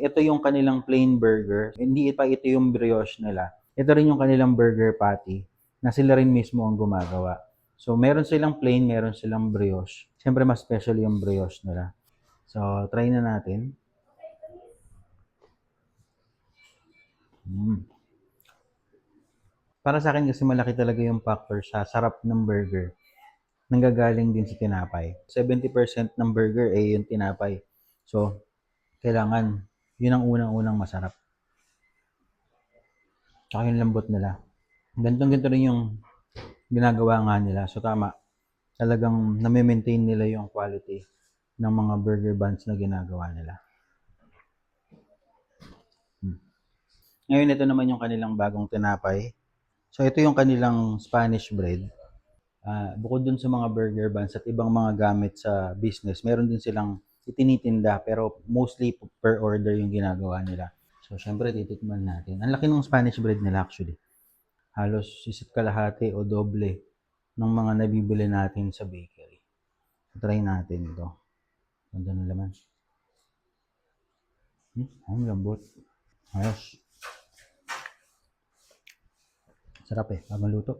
Ito yung kanilang plain burger. Hindi pa ito yung brioche nila. Ito rin yung kanilang burger patty na sila rin mismo ang gumagawa. So, meron silang plain, meron silang brioche. Siyempre, mas special yung brioche nila. So, try na natin. Para sa akin kasi malaki talaga yung factor sa sarap ng burger. Nanggagaling din sa tinapay. 70% ng burger ay yung tinapay. So, kailangan yun ang unang-unang masarap. Tsaka yung lambot nila. Ganito rin yung ginagawa nga nila. So, tama. Talagang nami-maintain nila yung quality ng mga burger buns na ginagawa nila. Ngayon, ito naman yung kanilang bagong tinapay. So, ito yung kanilang Spanish bread. Bukod dun sa mga burger buns at ibang mga gamit sa business, meron din silang itinitinda pero mostly per order yung ginagawa nila. So, syempre, titikman natin. Ang laki ng Spanish bread nila actually. Halos isa't kalahati o doble ng mga nabibili natin sa bakery. So, try natin ito. Ganda ng laman. Ang lambot. Ayos. Sarap eh, pag maluto.